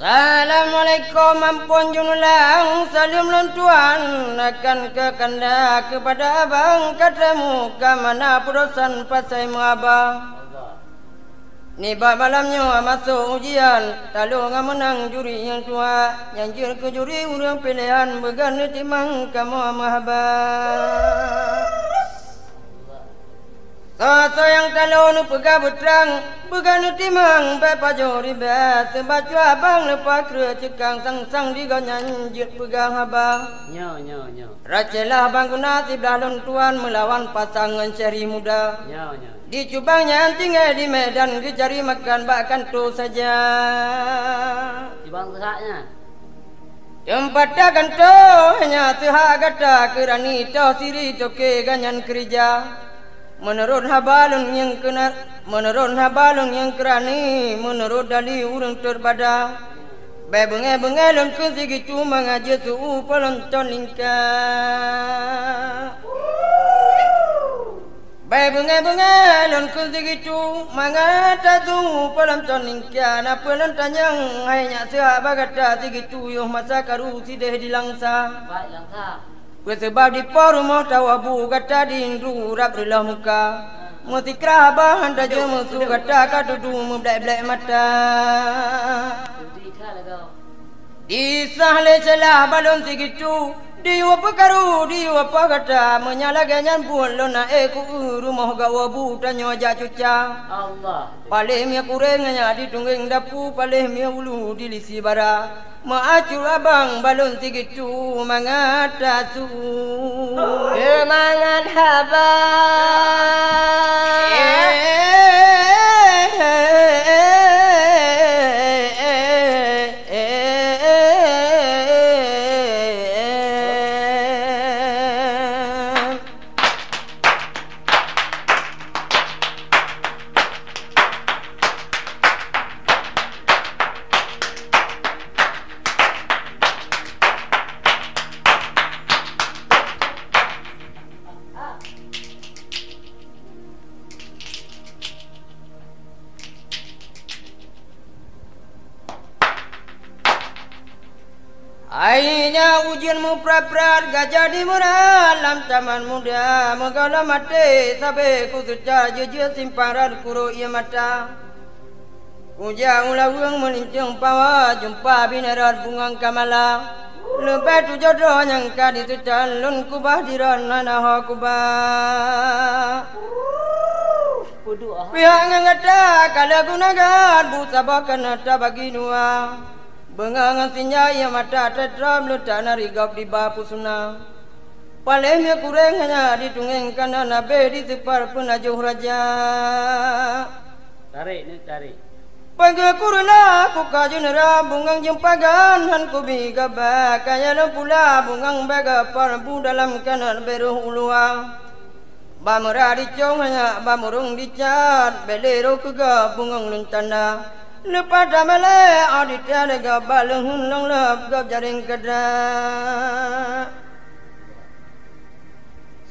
Assalamualaikum ampun junulang salim lentuan akan ke kanda kepada abang katamu ke mana purusan pasai abang. Ni bab malamnya masuk ujian lalu menang juri yang tua yang jir ke juri urang pilihan began timang kamu mahabah. Soso yang talon pegah betrang began timang bapa jori ba sebab abang lepas kera cekang sang-sang digonyan jit pegang abang. Nyo. Racelah bang guna sebelah lontuan melawan pasangan ceri muda. Nyo. Dicubangnya tinggal di medan dicari makan bahkan tu saja. Cubang sehaknya. Tempat dagan tu hanya sehak gata kerani tau siri toke ganyan kerja. Menurut habalun yang kerani, menurut dali urang terbada. Bengai lon ke segitu mengaji suhu pelonton lingka. Bengai lon ke segitu mengata suhu pelonton lingka. Na pelonton yang hanya sahabat kata segitu yuh masa karu sideh dilangsa. Baik langsa. Sebab di rumah tawabu kata diindru rap relah muka. Mesti kerabah anda je musuh kata kadudu membelak-belak mata. Di sahle celah balon segitu. Di apa karu, di apa kata menyala ganyan buat lona ku rumah gawabu tanya aja cuca. Allah. Palih mia kurengnya di tunggeng dapu, palih mia ulu di lisi bara. Maacur abang balon segitu mangata su. Semangat abang. Akhirnya ujianmu pra-prat gajah di meralam taman muda. Megala mati sampai ku suca jujur simparan kuro ia mata. Ujang ulawang melincang pawa jumpa binarat bungang kamala. Lepas tu jodoh yang kadi suca lun kubah diran nanah kubah. Pihak ngangata kala gunakan busa bakan nata bagi nua. Bengangan sinjaya mata tetram letak narigap di bapu sunang. Palingnya kurang hanya ditungeng karena nabe di separ penajuh raja. Tarik. Pagi kurula ku kajunera bungang jempagan han ku bigaba kaya pula bungang baga parbu dalam kanan beruh uluang. Bamera dicong hanya bamurung dicat belero kega bungang luntana. Lepas damale aditya lega balung hunlong lep gap jaring kedra.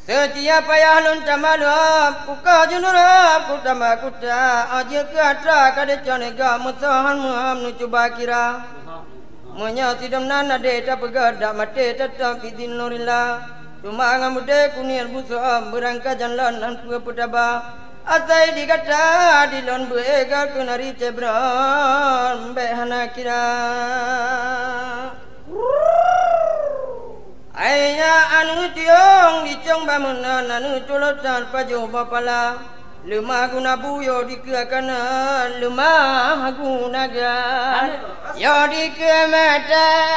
Setiap payah lun tamalap kuka junurap kutama kuta ajir ke atra kade canega musahan muham nu cuba kira. Menya sidam nana de ta pegada mate tetap izin nurila. Cuma ngamude kunir busam berangkat jalan nan putaba. Asai dikata dilon buega kunari cebran behana kira. Ayah anu tiong dicong bamunan anu colotan pajo bapala. Lemah guna buyo dikeakanan lemah guna gan. Yo dikematan.